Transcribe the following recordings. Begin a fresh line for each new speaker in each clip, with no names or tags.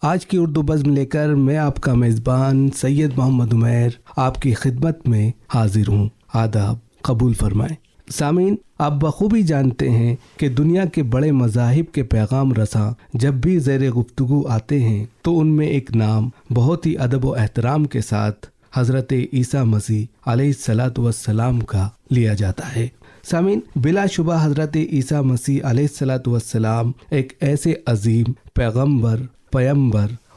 آج کی اردو بزم لے کر میں آپ کا میزبان سید محمد عمیر آپ کی خدمت میں حاضر ہوں. آداب قبول فرمائیں. سامعین، آپ بخوبی جانتے ہیں کہ دنیا کے بڑے مذاہب کے پیغام رساں جب بھی زیر گفتگو آتے ہیں تو ان میں ایک نام بہت ہی ادب و احترام کے ساتھ حضرت عیسیٰ مسیح علیہ الصلاۃ والسلام کا لیا جاتا ہے. سامعین، بلا شبہ حضرت عیسیٰ مسیح علیہ الصلاۃ والسلام ایک ایسے عظیم پیغمبر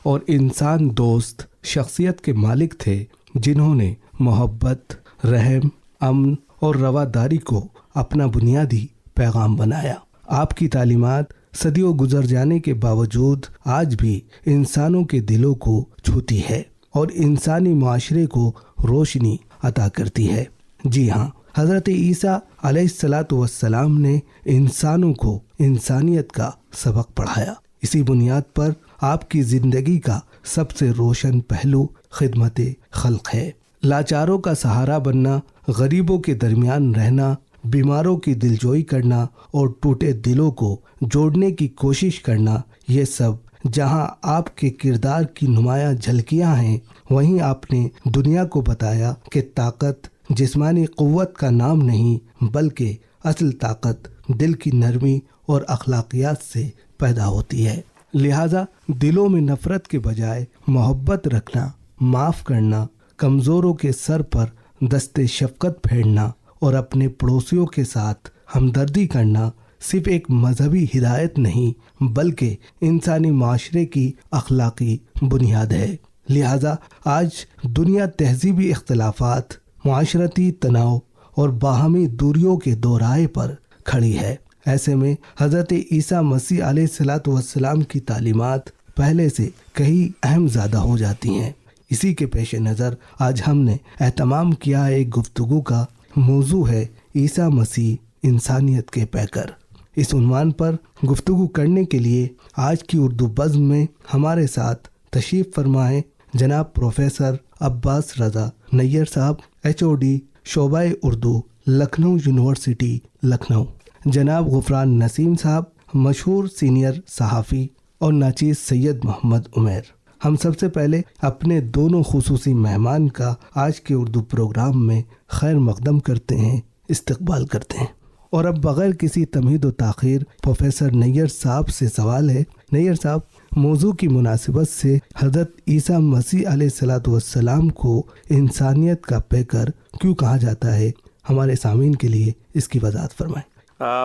اور انسان دوست شخصیت کے مالک تھے جنہوں نے محبت، رحم، امن اور رواداری کو اپنا بنیادی پیغام بنایا. آپ کی تعلیمات صدیوں گزر جانے کے باوجود آج بھی انسانوں کے دلوں کو چھوتی ہے اور انسانی معاشرے کو روشنی عطا کرتی ہے. جی ہاں، حضرت عیسیٰ علیہ الصلاۃ والسلام نے انسانوں کو انسانیت کا سبق پڑھایا. اسی بنیاد پر آپ کی زندگی کا سب سے روشن پہلو خدمت خلق ہے. لاچاروں کا سہارا بننا، غریبوں کے درمیان رہنا، بیماروں کی دلجوئی کرنا اور ٹوٹے دلوں کو جوڑنے کی کوشش کرنا، یہ سب جہاں آپ کے کردار کی نمایاں جھلکیاں ہیں، وہیں آپ نے دنیا کو بتایا کہ طاقت جسمانی قوت کا نام نہیں بلکہ اصل طاقت دل کی نرمی اور اخلاقیات سے پیدا ہوتی ہے. لہذا دلوں میں نفرت کے بجائے محبت رکھنا، معاف کرنا، کمزوروں کے سر پر دست شفقت پھیرنا اور اپنے پڑوسیوں کے ساتھ ہمدردی کرنا صرف ایک مذہبی ہدایت نہیں بلکہ انسانی معاشرے کی اخلاقی بنیاد ہے. لہذا آج دنیا تہذیبی اختلافات، معاشرتی تناؤ اور باہمی دوریوں کے دورائے پر کھڑی ہے. ایسے میں حضرت عیسیٰ مسیح علیہ الصلاۃ والسلام کی تعلیمات پہلے سے کہیں اہم زیادہ ہو جاتی ہیں. اسی کے پیش نظر آج ہم نے اہتمام کیا ایک گفتگو کا موضوع ہے عیسیٰ مسیح انسانیت کے پیکر. اس عنوان پر گفتگو کرنے کے لیے آج کی اردو بزم میں ہمارے ساتھ تشریف فرما ہے جناب پروفیسر عباس رضا نیّر صاحب، HOD شعبہ اردو، لکھنؤ یونیورسٹی لکھنؤ. جناب غفران نسیم صاحب، مشہور سینئر صحافی، اور ناچیز سید محمد عمیر. ہم سب سے پہلے اپنے دونوں خصوصی مہمان کا آج کے اردو پروگرام میں خیر مقدم کرتے ہیں، استقبال کرتے ہیں. اور اب بغیر کسی تمہید و تاخیر پروفیسر نیّر صاحب سے سوال ہے. نیّر صاحب، موضوع کی مناسبت سے حضرت عیسیٰ مسیح علیہ الصلاۃ والسلام کو انسانیت کا پیکر کیوں کہا جاتا ہے؟ ہمارے سامعین کے لیے اس کی وضاحت فرمائیں.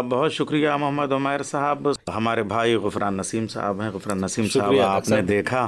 بہت شکریہ محمد عمیر صاحب. ہمارے بھائی غفران نسیم صاحب ہیں. غفران نسیم صاحب، آپ نے دیکھا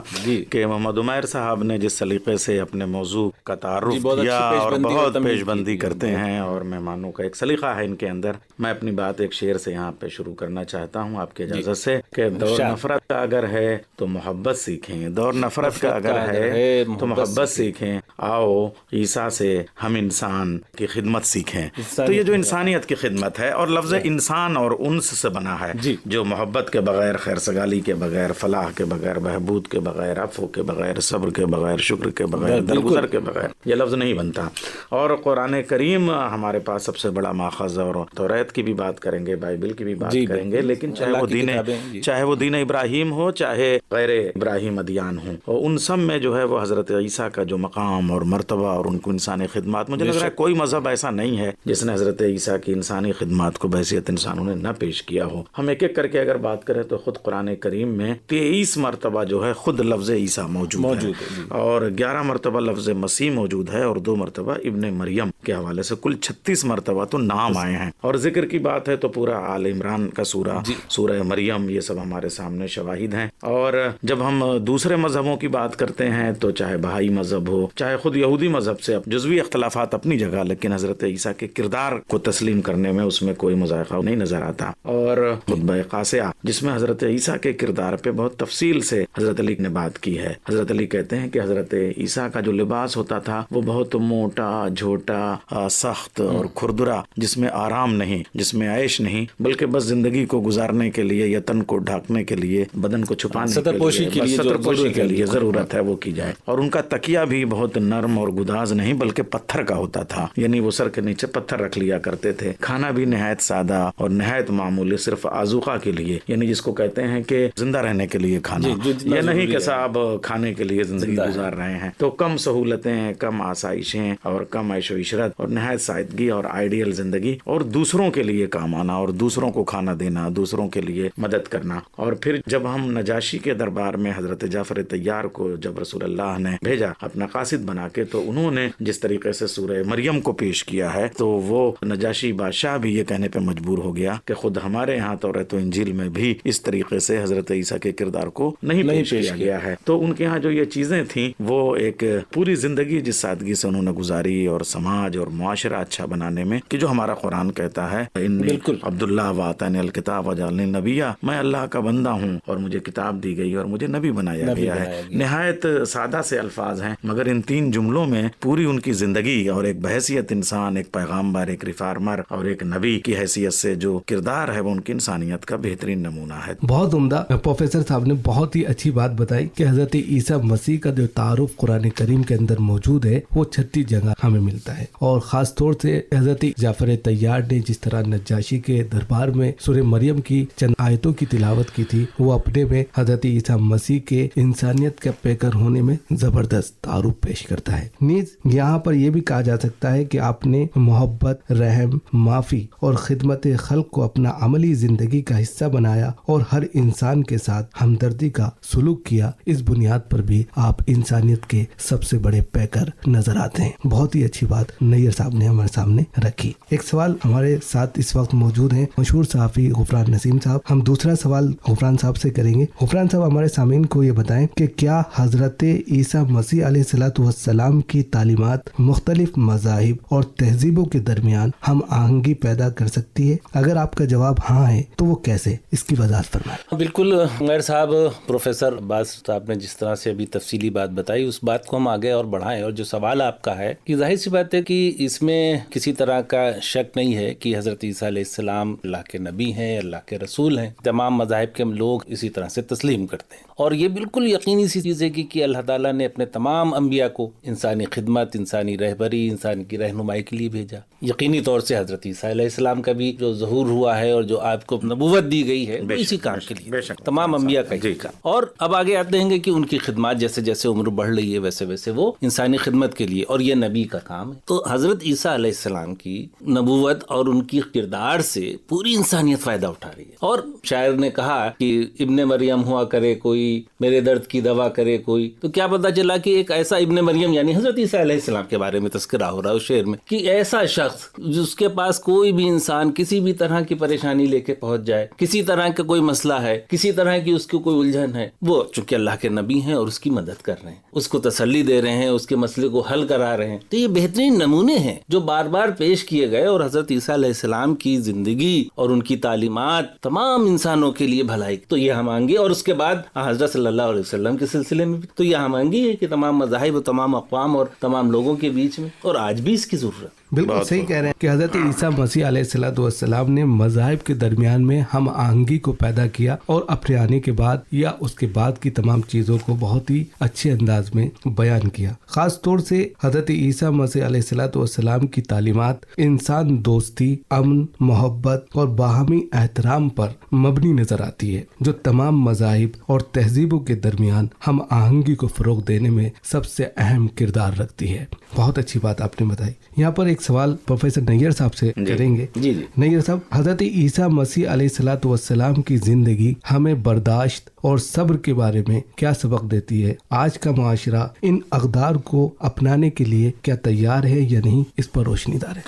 کہ محمد عمیر صاحب نے جس سلیقے سے اپنے موضوع کا تعارف کیا اور بہت پیش بندی کرتے ہیں اور مہمانوں کا ایک سلیقہ ہے ان کے اندر. میں اپنی بات ایک شعر سے یہاں پہ شروع کرنا چاہتا ہوں آپ کی اجازت سے کہ دور نفرت کا اگر ہے تو محبت سیکھیں، دور نفرت کا اگر ہے تو محبت سیکھیں، آؤ عیسیٰ سے ہم انسان کی خدمت سیکھیں. تو یہ جو انسانیت کی خدمت ہے اور لفظ انسان اور انس سے بنا ہے، جو محبت کے بغیر، خیر سگالی کے بغیر، فلاح کے بغیر، بہبود کے بغیر، عفو کے بغیر، صبر کے بغیر، شکر کے بغیر، درگزر کے بغیر یہ لفظ نہیں بنتا. اور قرآن کریم ہمارے پاس سب سے بڑا ماخذ ہے، اور توریت کی بھی بات کریں گے، بائبل کی بھی بات کریں گے، لیکن چاہے وہ دین ابراہیم ہو، چاہے غیر ابراہیم ادیان ہوں، اور ان سب میں جو ہے وہ حضرت عیسیٰ کا جو مقام اور مرتبہ اور ان کو انسانی خدمات، مجھے لگ رہا ہے کوئی مذہب ایسا نہیں ہے جس نے حضرت عیسیٰ کی انسانی خدمات کو بحیثیت انسانوں نے نہ پیش کیا ہو. ہم ایک ایک کر کے اگر بات کریں تو خود قرآن کریم میں 23 مرتبہ جو ہے خود لفظ عیسیٰ موجود ہے، اور 11 مرتبہ لفظ مسیح موجود ہے، اور 2 مرتبہ ابن مریم کے حوالے سے کل 36 مرتبہ تو نام آئے ہیں. اور ذکر کی بات ہے تو پورا آل عمران کا سورہ مریم، یہ سب ہمارے سامنے شواہد ہیں. اور جب ہم دوسرے مذہبوں کی بات کرتے ہیں تو چاہے بہائی مذہب ہو، چاہے خود یہودی مذہب سے جزوی اختلافات اپنی جگہ، لیکن حضرت عیسیٰ کے کردار کو تسلیم کرنے میں اس میں کوئی مذائقہ نہیں نظر آتا. اور خطبہ قاصعہ جس میں حضرت عیسیٰ کے کردار پہ بہت تفصیل سے حضرت علی نے بات کی ہے. حضرت علی کہتے ہیں کہ حضرت عیسیٰ کا جو لباس ہوتا تھا وہ بہت موٹا، جھوٹا، سخت اور کھردرا، جس میں آرام نہیں، جس میں عیش نہیں، بلکہ بس زندگی کو گزارنے کے لیے یا تن کو ڈھانکنے کے لیے، بدن کو چھپانے ستر پوشی کے لیے ضرورت ہے وہ کی جائے. اور ان کا تکیہ بھی بہت نرم اور گداز نہیں بلکہ پتھر کا ہوتا تھا، یعنی وہ سر کے نیچے پتھر رکھ لیا کرتے تھے. کھانا بھی نہایت سادہ سادہ اور نہایت معمولی صرف آذوقہ کے لیے، یعنی جس کو کہتے ہیں کہ زندہ رہنے کے لیے کھانا، یہ نہیں کہ صاحب کھانے کے لیے زندگی گزار رہے ہیں، تو کم سہولتیں، کم آسائشیں اور کم عیش و عشرت اور نہایت سادگی اور آئیڈیل زندگی، اور دوسروں کے لیے کام آنا اور دوسروں کو کھانا دینا، دوسروں کے لیے مدد کرنا۔ اور پھر جب ہم نجاشی کے دربار میں حضرت جعفر طیار کو جب رسول اللہ نے بھیجا اپنا قاصد بنا کے، تو انہوں نے جس طریقے سے سورہ مریم کو پیش کیا ہے، تو وہ نجاشی بادشاہ بھی یہ کہنے پہ مجبور ہو گیا کہ خود ہمارے یہاں توریت و انجیل میں بھی اس طریقے سے حضرت عیسیٰ کے کردار کو نہیں پیش کیا گیا ہے۔ تو ان کے ہاں جو یہ چیزیں تھیں، وہ ایک پوری زندگی جس سادگی سے انہوں نے گزاری اور سماج اور معاشرہ اچھا بنانے میں، کہ جو ہمارا قرآن کہتا ہے بالکل عبداللہ وآتانی الکتاب وجعلنی نبیہ، میں اللہ کا بندہ ہوں اور مجھے کتاب دی گئی اور مجھے نبی بنایا گیا ہے۔ نہایت سادہ سے الفاظ ہیں، مگر ان تین جملوں میں پوری ان کی زندگی اور ایک بحیثیت انسان، ایک پیغامبر، ایک ریفارمر اور ایک نبی کی حیثیت سے جو کردار ہے، وہ ان کی انسانیت کا بہترین نمونہ ہے۔
بہت عمدہ پروفیسر صاحب نے بہت ہی اچھی بات بتائی کہ حضرت عیسیٰ مسیح کا جو تعارف قرآن کریم کے اندر موجود ہے، وہ 36 جگہ ہمیں ملتا ہے، اور خاص طور سے حضرت جعفر طیار نے جس طرح نجاشی کے دربار میں سورہ مریم کی چند آیتوں کی تلاوت کی تھی، وہ اپنے میں حضرت عیسیٰ مسیح کے انسانیت کا پیکر ہونے میں زبردست تعارف پیش کرتا ہے۔ نیز یہاں پر یہ بھی کہا جا سکتا ہے کہ آپ نے محبت، رحم، معافی اور خدمت خلق کو اپنا عملی زندگی کا حصہ بنایا اور ہر انسان کے ساتھ ہمدردی کا سلوک کیا۔ اس بنیاد پر بھی آپ انسانیت کے سب سے بڑے پیکر نظر آتے ہیں۔ بہت ہی اچھی بات نیئر صاحب نے ہمارے سامنے رکھی۔ ایک سوال ہمارے ساتھ اس وقت موجود ہیں مشہور صحافی غفران نسیم صاحب۔ ہم دوسرا سوال غفران صاحب سے کریں گے۔ غفران صاحب، ہمارے سامعین کو یہ بتائیں کہ کیا حضرت عیسیٰ مسیح علیہ السلام کی تعلیمات مختلف مذاہب اور تہذیبوں کے درمیان ہم آہنگی پیدا کر سکتی ہے؟ اگر آپ کا جواب ہاں ہے تو وہ کیسے؟ اس کی وضاحت فرمائیں۔
بالکل غیر صاحب، پروفیسر عباس صاحب نے جس طرح سے ابھی تفصیلی بات بتائی، اس بات کو ہم آگے اور بڑھائیں۔ اور جو سوال آپ کا ہے کہ ظاہر سی بات ہے کہ اس میں کسی طرح کا شک نہیں ہے کہ حضرت عیسیٰ علیہ السلام اللہ کے نبی ہیں، اللہ کے رسول ہیں۔ تمام مذاہب کے لوگ اسی طرح سے تسلیم کرتے ہیں، اور یہ بالکل یقینی سی چیز ہے کہ اللہ تعالیٰ نے اپنے تمام انبیاء کو انسانی خدمت، انسانی رہبری، انسان کی رہنمائی کے لیے بھیجا۔ یقینی طور سے حضرت عیسیٰ علیہ السلام کا بھی جو ظہور ہوا ہے اور جو آپ کو نبوت دی گئی ہے، وہ اسی کام کے لیے، تمام انبیاء کا ہی کام۔ اور اب آگے آتے ہیں کہ ان کی خدمات جیسے جیسے عمر بڑھ رہی ہے، ویسے ویسے وہ انسانی خدمت کے لیے، اور یہ نبی کا کام ہے۔ تو حضرت عیسیٰ علیہ السلام کی نبوت اور ان کی کردار سے پوری انسانیت فائدہ اٹھا رہی ہے۔ اور شاعر نے کہا کہ ابن مریم ہوا کرے کوئی، میرے درد کی دوا کرے کوئی، تو کیا پتا چلا کہ ایک ایسا ابن مریم یعنی حضرت عیسیٰ علیہ السلام کے بارے میں تذکرہ ہو رہا ہے اس شعر میں، کہ ایسا شخص جس کے پاس کوئی بھی انسان کسی بھی طرح کی پریشانی لے کے پہنچ جائے، کسی طرح کا کوئی مسئلہ ہے، کسی طرح کی اس کو کوئی الجھن ہے، وہ چونکہ اللہ کے نبی ہیں اور اس کی مدد کر رہے ہیں، اس کو تسلی دے رہے ہیں، اس کے مسئلے کو حل کرا رہے ہیں۔ تو یہ بہترین نمونے ہیں جو بار بار پیش کیے گئے، اور حضرت عیسیٰ علیہ السلام کی زندگی اور ان کی تعلیمات تمام انسانوں کے لیے بھلائی، تو یہ ہم آنگی۔ اور اس کے بعد حضرت صلی اللہ علیہ وسلم کے سلسلے میں بھی تو یہ ہم آنگی ہے کہ تمام مذاہب و تمام اقوام اور تمام لوگوں کے بیچ میں، اور آج بھی اس کی ضرورت۔
بالکل صحیح کہہ رہے ہیں کہ حضرت عیسیٰ مسیح علیہ السلام نے مذاہب کے درمیان میں ہم آہنگی کو پیدا کیا، اور اپنے آنے کے بعد یا اس کے بعد کی تمام چیزوں کو بہت ہی اچھے انداز میں بیان کیا۔ خاص طور سے حضرت عیسیٰ مسیح علیہ السلام کی تعلیمات انسان دوستی، امن، محبت اور باہمی احترام پر مبنی نظر آتی ہے، جو تمام مذاہب اور تہذیبوں کے درمیان ہم آہنگی کو فروغ دینے میں سب سے اہم کردار رکھتی ہے۔ بہت اچھی بات آپ نے بتائی۔ یہاں پر ایک سوال پروفیسر نیئر صاحب سے کریں گے۔
جی
نیئر صاحب، حضرت عیسیٰ مسیح علیہ السلام کی زندگی ہمیں برداشت اور صبر کے بارے میں کیا سبق دیتی ہے؟ آج کا معاشرہ ان اقدار کو اپنانے کے لیے کیا تیار ہے یا نہیں؟ اس پر روشنی ڈالیں۔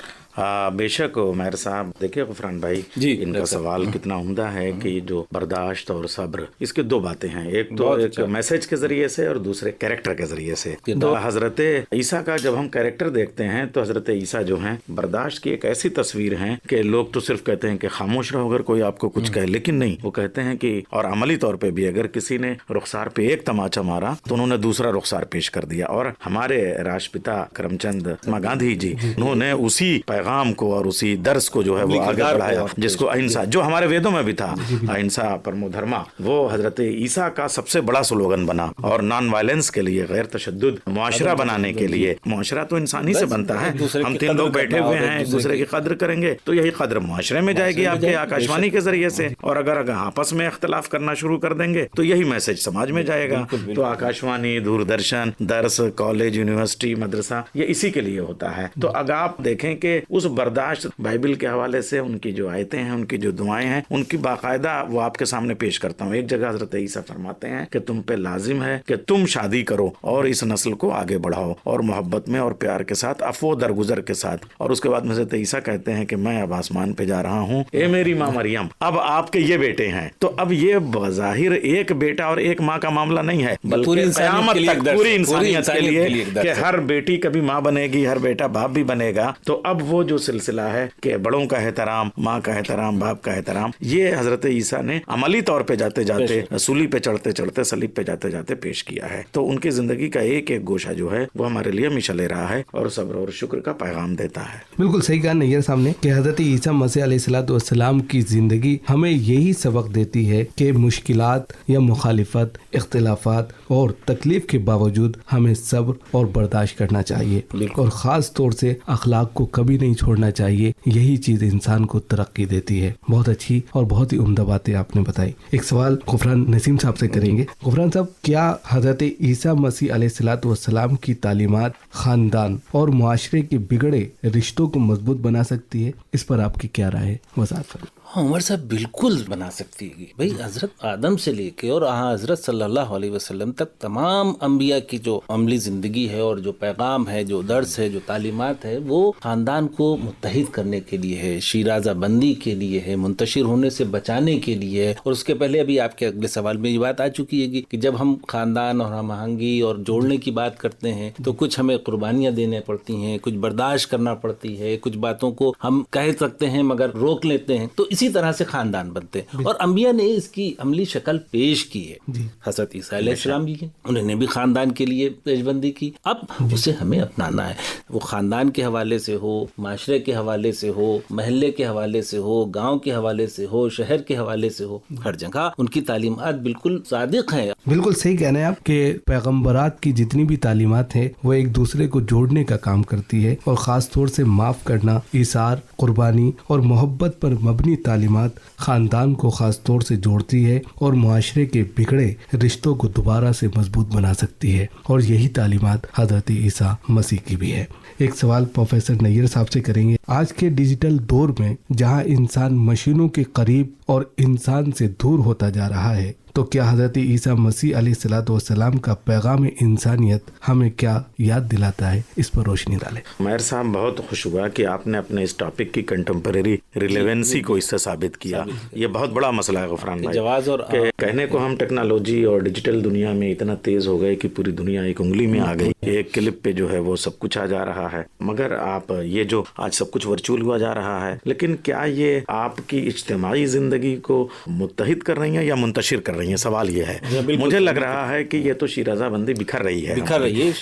بے شک عمیر صاحب، دیکھیں غفران بھائی، ان کا سوال کتنا عمدہ ہے کہ جو برداشت اور صبر، اس کے دو باتیں ہیں، ایک تو ایک میسج کے ذریعے سے اور دوسرے کیریکٹر کے ذریعے سے۔ تو حضرت عیسیٰ کا جب ہم کیریکٹر دیکھتے ہیں تو حضرت عیسیٰ جو ہیں برداشت کی ایک ایسی تصویر ہیں کہ لوگ تو صرف کہتے ہیں کہ خاموش رہو اگر کوئی آپ کو کچھ کہے، لیکن نہیں، وہ کہتے ہیں کہ، اور عملی طور پہ بھی اگر کسی نے رخسار پہ ایک تماچا مارا تو انہوں نے دوسرا رخسار پیش کر دیا۔ اور ہمارے راشٹرپتا کرم چند مہاتما گاندھی جی، انہوں نے اسی پیغام کو اور اسی درس کو جو ہے وہ آگے بڑھایا، جس کو اہنسا، جو ہمارے ویدوں میں بھی تھا، اہنسا پرمو دھرما، وہ حضرت عیسیٰ کا سب سے بڑا سلوگن بنا، اور نان وائلنس کے لیے، غیر تشدد معاشرہ بنانے کے لیے، معاشرہ تو انسان ہی سے بنتا ہے، ہم 3 لوگ بیٹھے ہوئے ہیں، ایک دوسرے کی قدر کریں گے تو یہی قدر معاشرے میں جائے گی آپ کے آکاشوانی کے ذریعے سے، اور اگر آپس میں اختلاف کرنا شروع کر دیں گے تو یہی میسج سماج میں جائے گا۔ تو آکاشوانی، دوردرشن، درس، کالج، یونیورسٹی، مدرسہ، یہ اسی کے لیے ہوتا ہے۔ تو اگر آپ دیکھیں کہ اس برداشت بائبل کے حوالے سے ان کی جو آیتیں ہیں، ان کی جو دعائیں ہیں، ان کی باقاعدہ وہ آپ کے سامنے پیش کرتا ہوں۔ ایک جگہ حضرت عیسیٰ فرماتے ہیں کہ تم پہ لازم ہے کہ تم شادی کرو اور اس نسل کو آگے بڑھاؤ، اور محبت میں اور پیار کے ساتھ، عفو درگزر کے ساتھ۔ اور اس کے بعد حضرت عیسیٰ کہتے ہیں کہ میں اب آسمان پہ جا رہا ہوں، اے میری ماں مریم، اب آپ کے یہ بیٹے ہیں۔ تو اب یہ بظاہر ایک بیٹا اور ایک ماں کا معاملہ نہیں ہے، بلکہ قیامت تک پوری انسانیت کے لیے کہ ہر بیٹی کبھی ماں بنے گی، ہر بیٹا باپ بھی بنے گا۔ تو اب وہ جو سلسلہ ہے کہ بڑوں کا احترام، ماں کا احترام، باپ کا احترام، یہ حضرت عیسیٰ نے عملی طور پہ جاتے جاتے، سولی پہ چڑھتے چڑھتے، صلیب پہ جاتے جاتے پیش کیا ہے۔ تو ان کی زندگی کا ایک ایک گوشہ جو ہے وہ ہمارے لیے ہمیشہ لے رہا ہے اور صبر اور شکر کا پیغام دیتا ہے۔
بالکل صحیح کہا نیئر صاحب نے کہ حضرت عیسیٰ مسیح علیہ الصلوۃ والسلام کی زندگی ہمیں یہی سبق دیتی ہے کہ مشکلات یا مخالفت، اختلافات اور تکلیف کے باوجود ہمیں صبر اور برداشت کرنا چاہیے، اور خاص طور سے اخلاق کو کبھی نہیں چھوڑنا چاہیے۔ یہی چیز انسان کو ترقی دیتی ہے۔ بہت اچھی اور بہت ہی عمدہ باتیں آپ نے بتائی۔ ایک سوال غفران نسیم صاحب سے کریں گے۔ غفران صاحب، کیا حضرت عیسیٰ مسیح علیہ الصلوۃ والسلام کی تعلیمات خاندان اور معاشرے کے بگڑے رشتوں کو مضبوط بنا سکتی ہے؟ اس پر آپ کی کیا رائے ہے؟ وضاحت فرمائیں۔
عمر صاحب بالکل بنا سکتی ہے بھائی۔ حضرت آدم سے لے کے اور حضرت صلی اللہ علیہ وسلم تک تمام انبیاء کی جو عملی زندگی ہے اور جو پیغام ہے، جو درس ہے، جو تعلیمات ہے، وہ خاندان کو متحد کرنے کے لیے ہے، شیرازہ بندی کے لیے ہے، منتشر ہونے سے بچانے کے لیے ہے۔ اور اس کے پہلے ابھی آپ کے اگلے سوال میں یہ بات آ چکی ہے کہ جب ہم خاندان اور ہم آہنگی اور جوڑنے کی بات کرتے ہیں تو کچھ ہمیں قربانیاں دینے پڑتی ہیں، کچھ برداشت کرنا پڑتی ہے، کچھ باتوں کو ہم کہہ سکتے ہیں مگر روک لیتے ہیں۔ تو اسی طرح سے خاندان بنتے ہیں، اور انبیاء نے اس کی عملی شکل پیش کی ہے۔ حضرت عیسیٰ علیہ السلام بھی ہیں، انہوں نے بھی خاندان کے لیے پیشبندی کی۔ اب اسے ہمیں اپنانا ہے، وہ خاندان کے حوالے سے ہو، معاشرے کے حوالے سے ہو، محلے کے حوالے سے ہو، گاؤں کے حوالے سے ہو، شہر کے حوالے سے ہو، ہر جگہ ان کی تعلیمات بالکل صادق ہیں۔
بالکل صحیح کہہ رہے ہیں آپ کہ پیغمبرات کی جتنی بھی تعلیمات ہیں وہ ایک دوسرے کو جوڑنے کا کام کرتی ہے، اور خاص طور سے معاف کرنا، ایثار، قربانی اور محبت پر مبنی تعلیمات خاندان کو خاص طور سے جوڑتی ہے اور معاشرے کے بگڑے رشتوں کو دوبارہ سے مضبوط بنا سکتی ہے، اور یہی تعلیمات حضرت عیسیٰ مسیح کی بھی ہے۔ ایک سوال پروفیسر نیئر صاحب سے کریں گے۔ آج کے ڈیجیٹل دور میں جہاں انسان مشینوں کے قریب اور انسان سے دور ہوتا جا رہا ہے، تو کیا حضرت عیسیٰ مسیح علیہ الصلوۃ والسلام کا پیغام انسانیت ہمیں کیا یاد دلاتا ہے؟ اس پر روشنی ڈالیں۔
ماہر صاحب، بہت خوش ہوا کہ آپ نے اپنے اس ٹاپک کی کنٹمپریری ریلیونسی کو اس سے ثابت کیا۔ یہ بہت بڑا مسئلہ ہے غفران بھائی،
جواز اور
کہ کہنے کو ہم ٹیکنالوجی اور ڈیجیٹل دنیا میں اتنا تیز ہو گئے کہ پوری دنیا ایک انگلی میں آ گئی، ایک کلپ پہ جو ہے وہ سب کچھ آ جا رہا ہے۔ مگر آپ یہ جو آج سب کچھ ورچوئل ہوا جا رہا ہے، لیکن کیا یہ آپ کی اجتماعی زندگی کو متحد کر رہی ہیں یا منتشر کر رہی ہیں؟ سوال یہ ہے۔ مجھے لگ رہا ہے کہ یہ تو شیرازہ بندی بکھر رہی ہے،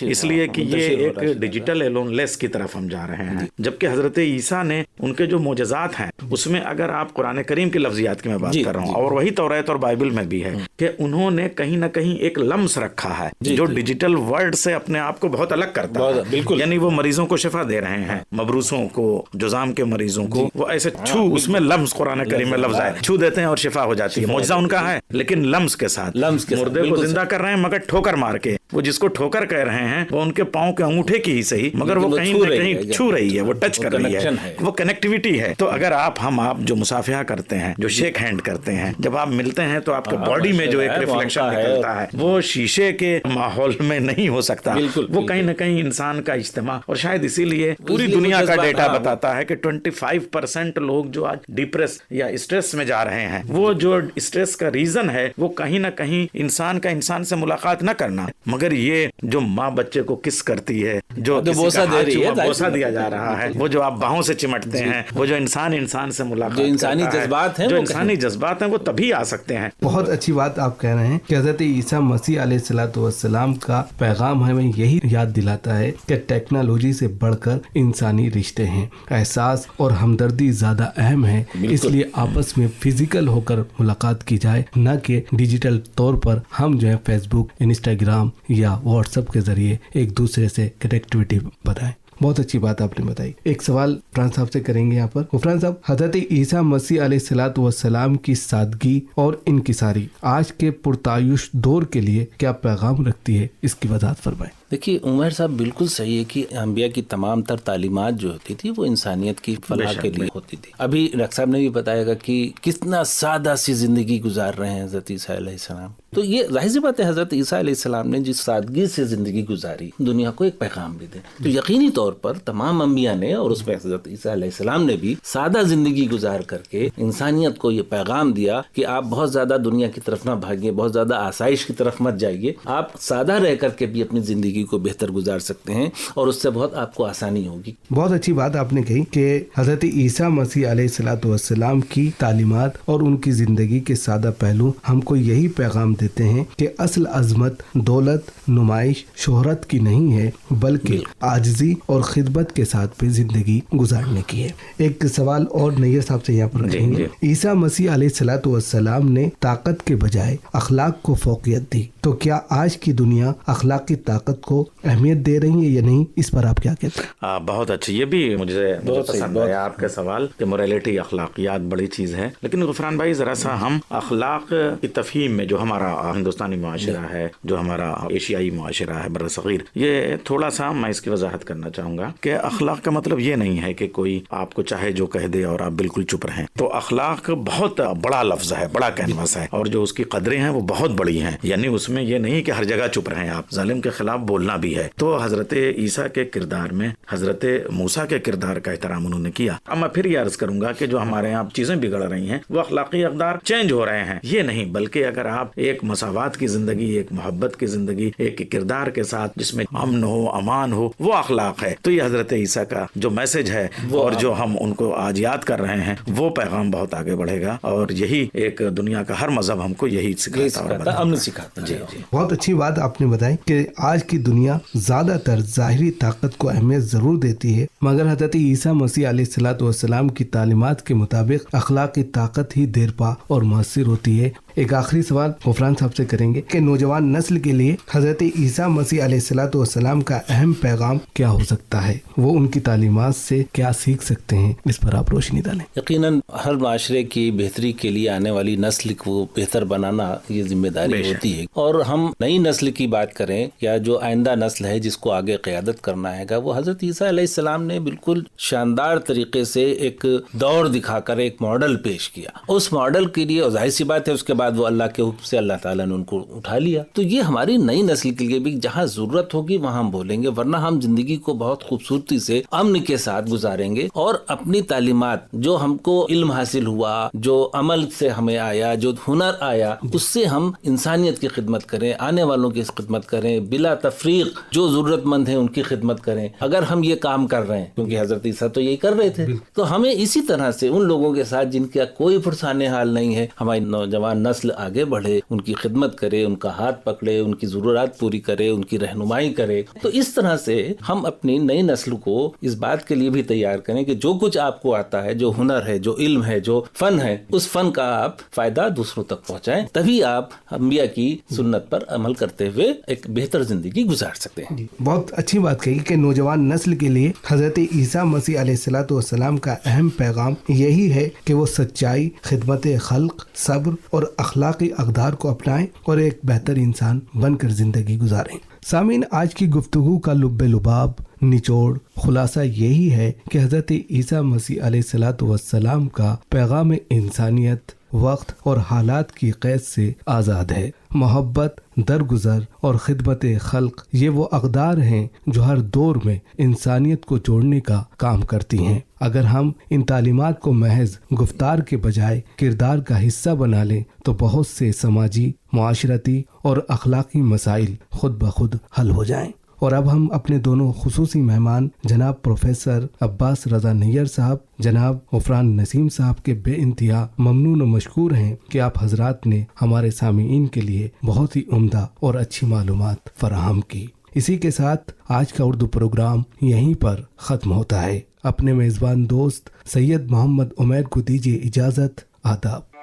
اس لیے کہ یہ ایک ڈیجیٹل ایلون لیس کی طرف ہم جا رہے ہیں، جبکہ حضرت عیسیٰ نے ان کے جو معجزات ہیں اس میں اگر آپ قرآن کریم کی لفظیات کی میں بات کر رہا ہوں، اور وہی توریت اور بائبل میں بھی ہے کہ انہوں نے کہیں نہ کہیں ایک لمس رکھا ہے جو ڈیجیٹل ورلڈ سے اپنے آپ کو بہت الگ کرتا ہے۔ یعنی وہ مریضوں کو شفا دے رہے ہیں، مبروسوں کو، جزام کے مریضوں کو، وہ ایسے چھو، اس میں لمس قرآن کریم میں لفظ ہے، چھو دیتے ہیں اور شفا ہو جاتی ہے۔ معجزہ ان کا ہے لیکن لمس کے ساتھ، مردے کو زندہ کر رہے ہیں مگر ٹھوکر مار کے۔ وہ جس کو ٹھوکر کہہ رہے ہیں وہ ان کے پاؤں کے انگوٹھے کی ہی صحیح، مگر وہ کہیں نہ کہیں چھو رہی ہے، وہ ٹچ کر رہی ہے، وہ کنیکٹیویٹی ہے۔ تو اگر آپ جو مصافحہ کرتے ہیں، جو شیک ہینڈ کرتے ہیں، جب آپ ملتے ہیں تو آپ کے باڈی میں جو ایک ریفلیکشن نکلتا ہے وہ شیشے کے ماحول میں نہیں ہو سکتا، وہ کہیں نہ کہیں انسان کا اجتماع۔ اور شاید اسی لیے پوری دنیا کا ڈیٹا بتاتا ہے کہ 25% لوگ جو آج ڈپریس یا اسٹریس میں جا رہے ہیں، وہ جو اسٹریس کا ریزن ہے وہ کہیں نہ کہیں انسان کا انسان سے ملاقات نہ کرنا، مگر یہ جو ماں بچے کو کس کرتی ہے, جو بوسہ دیا جا رہا ہے, وہ جو آپ باہوں سے چمٹتے ہیں, وہ جو انسان سے ملاقات,
جو انسانی جذبات ہیں,
جو انسانی جذبات ہیں, وہ تبھی آ سکتے ہیں.
بہت اچھی بات آپ کہہ رہے ہیں کہ حضرت عیسیٰ مسیح علیہ الصلوۃ والسلام کا پیغام ہمیں یہی یاد دلاتا ہے کہ ٹیکنالوجی سے بڑھ کر انسانی رشتے ہیں, احساس اور ہمدردی زیادہ اہم ہے, اس لیے آپس میں فزیکل ہو کر ملاقات کی جائے, نہ کہ ڈیجیٹل طور پر ہم جو ہے فیس بک, انسٹاگرام یا واٹس ایپ کے ذریعے ایک دوسرے سے کنیکٹیوٹی بتائیں. بہت اچھی بات آپ نے بتائی. ایک سوال غفران صاحب سے کریں گے یہاں پر. غفران صاحب, حضرت عیسیٰ مسیح علیہ الصلوۃ والسلام کی سادگی اور انکساری آج کے پرتعیش دور کے لیے کیا پیغام رکھتی ہے, اس کی وضاحت فرمائیں.
دیکھیے عمر صاحب, بالکل صحیح ہے کہ انبیاء کی تمام تر تعلیمات جو ہوتی تھی وہ انسانیت کی فلاح کے لیے ہوتی تھی. ابھی ڈاکٹر صاحب نے بھی بتایا گا کہ کتنا سادہ سی زندگی گزار رہے ہیں حضرت عیسیٰ علیہ السلام. تو یہ ظاہر سی بات ہے, حضرت عیسیٰ علیہ السلام نے جس سادگی سے زندگی گزاری, دنیا کو ایک پیغام بھی دے. تو یقینی طور پر تمام انبیاء نے, اور اس میں حضرت عیسیٰ علیہ السلام نے بھی سادہ زندگی گزار کر کے انسانیت کو یہ پیغام دیا کہ آپ بہت زیادہ دنیا کی طرف نہ بھاگیے, بہت زیادہ آسائش کی طرف مت جائیے, آپ سادہ رہ کر کے بھی اپنی زندگی کو بہتر گزار سکتے ہیں اور اس سے بہت آپ کو آسانی ہوگی.
بہت اچھی بات آپ نے کہی کہ حضرت عیسیٰ مسیح علیہ الصلوۃ والسلام کی تعلیمات اور ان کی زندگی کے سادہ پہلو ہم کو یہی پیغام دیتے ہیں کہ اصل عظمت دولت, نمائش, شہرت کی نہیں ہے, بلکہ عاجزی اور خدمت کے ساتھ بھی زندگی گزارنے کی ہے. ایک سوال اور نیّر صاحب سے یہاں پر رکھیں گے. عیسیٰ مسیح علیہ الصلوۃ والسلام نے طاقت کے بجائے اخلاق کو فوقیت دی, تو کیا آج کی دنیا اخلاقی طاقت کو اہمیت دے رہی ہے یا نہیں, اس پر آپ کیا کہتے ہیں؟
بہت اچھی, یہ بھی مجھے پسند ہے آپ کا سوال کہ موریلٹی, اخلاقیات بڑی چیز ہے. لیکن غفران بھائی ذرا سا ہم اخلاق کی تفہیم میں جو ہمارا ہندوستانی معاشرہ ہے, جو ہمارا ایشیائی معاشرہ ہے بر صغیر, یہ تھوڑا سا میں اس کی وضاحت کرنا چاہوں گا کہ اخلاق کا مطلب یہ نہیں ہے کہ کوئی آپ کو چاہے جو کہہ دے اور آپ بالکل چپ رہیں. تو اخلاق بہت بڑا لفظ ہے, بڑا کینوس ہے, اور جو اس کی قدریں ہیں وہ بہت بڑی ہیں. یعنی اس میں یہ نہیں کہ ہر جگہ چپ رہیں آپ, ظالم کے خلاف بولنا بھی ہے. تو حضرت عیسیٰ کے کردار میں حضرت موسیٰ کے کردار کا احترام انہوں نے کیا. اب میں پھر یہ عرض کروں گا کہ جو ہمارے یہاں چیزیں بگڑ رہی ہیں وہ اخلاقی اقدار چینج ہو رہے ہیں, یہ نہیں, بلکہ اگر آپ ایک مساوات کی زندگی, ایک محبت کی زندگی, ایک کردار کے ساتھ جس میں امن ہو, امان ہو, وہ اخلاق ہے. تو یہ حضرت عیسیٰ کا جو میسج ہے اور جو ہم ان کو آج یاد کر رہے ہیں, وہ پیغام بہت آگے بڑھے گا, اور یہی ایک دنیا کا ہر مذہب ہم کو یہی سکھاتا, امن سکھاتا. جی جی,
بہت اچھی بات آپ نے بتائی کہ آج کی دنیا زیادہ تر ظاہری طاقت کو اہمیت ضرور دیتی ہے, مگر حضرت عیسیٰ مسیح علیہ الصلوۃ والسلام کی تعلیمات کے مطابق اخلاقی طاقت ہی دیرپا اور مؤثر ہوتی ہے. ایک آخری سوال غفران صاحب سے کریں گے کہ نوجوان نسل کے لیے حضرت عیسیٰ مسیح علیہ الصلوۃ والسلام کا اہم پیغام کیا ہو سکتا ہے, وہ ان کی تعلیمات سے کیا سیکھ سکتے ہیں, اس پر آپ روشنی ڈالیں.
یقیناً ہر معاشرے کی بہتری کے لیے آنے والی نسل کو بہتر بنانا یہ ذمہ داری ہوتی ہے, اور ہم نئی نسل کی بات کریں یا جو آئندہ نسل ہے جس کو آگے قیادت کرنا ہے گا, وہ حضرت عیسیٰ علیہ السلام نے بالکل شاندار طریقے سے ایک دور دکھا کر ایک ماڈل پیش کیا. اس ماڈل کے لیے, اور ظاہر سی بات ہے اس کے بعد وہ اللہ کے حکم سے اللہ تعالیٰ نے ان کو اٹھا لیا. تو یہ ہماری نئی نسل کے لیے بھی جہاں ضرورت ہوگی وہاں ہم بولیں گے, ورنہ ہم زندگی کو بہت خوبصورتی سے امن کے ساتھ گزاریں گے, اور اپنی تعلیمات جو ہم کو علم حاصل ہوا, جو عمل سے ہمیں آیا, جو ہنر آیا, اس سے ہم انسانیت کی خدمت کریں, آنے والوں کی خدمت کریں, بلا تفریق جو ضرورت مند ہیں ان کی خدمت کریں. اگر ہم یہ کام کر رہے ہیں, کیونکہ حضرت عیسیٰ تو یہی کر رہے تھے, تو ہمیں اسی طرح سے ان لوگوں کے ساتھ جن کا کوئی پرسان حال نہیں ہے, ہماری نوجوان نسل آگے بڑھے, ان کی خدمت کرے, ان کا ہاتھ پکڑے, ان کی ضرورات پوری کرے, ان کی رہنمائی کرے. تو اس طرح سے ہم اپنی نئی نسل کو اس بات کے لیے بھی تیار کریں کہ جو کچھ آپ کو آتا ہے, جو ہنر ہے, جو علم ہے, جو فن ہے, اس فن کا آپ فائدہ دوسروں تک پہنچائیں, تبھی آپ انبیاء کی سنت پر عمل کرتے ہوئے ایک بہتر زندگی گزار سکتے ہیں.
بہت اچھی بات کہی کہ نوجوان نسل کے لیے حضرت عیسیٰ مسیح علیہ الصلوۃ والسلام کا اہم پیغام یہی ہے کہ وہ سچائی, خدمت خلق, صبر اور اخلاقی اقدار کو اپنائیں اور ایک بہتر انسان بن کر زندگی گزاریں. سامعین, آج کی گفتگو کا لب لباب, نچوڑ, خلاصہ یہی ہے کہ حضرت عیسیٰ مسیح علیہ الصلوۃ والسلام کا پیغام انسانیت وقت اور حالات کی قید سے آزاد ہے. محبت, درگزر اور خدمت خلق یہ وہ اقدار ہیں جو ہر دور میں انسانیت کو جوڑنے کا کام کرتی ہیں. اگر ہم ان تعلیمات کو محض گفتار کے بجائے کردار کا حصہ بنا لیں تو بہت سے سماجی، معاشرتی اور اخلاقی مسائل خود بخود حل ہو جائیں۔ اور اب ہم اپنے دونوں خصوصی مہمان جناب پروفیسر عباس رضا نیّر صاحب، جناب غفران نسیم صاحب کے بے انتہا ممنون و مشکور ہیں کہ آپ حضرات نے ہمارے سامعین کے لیے بہت ہی عمدہ اور اچھی معلومات فراہم کی۔ اسی کے ساتھ آج کا اردو پروگرام یہیں پر ختم ہوتا ہے۔ اپنے میزبان دوست سید محمد عمیر کو دیجیے اجازت۔ آداب۔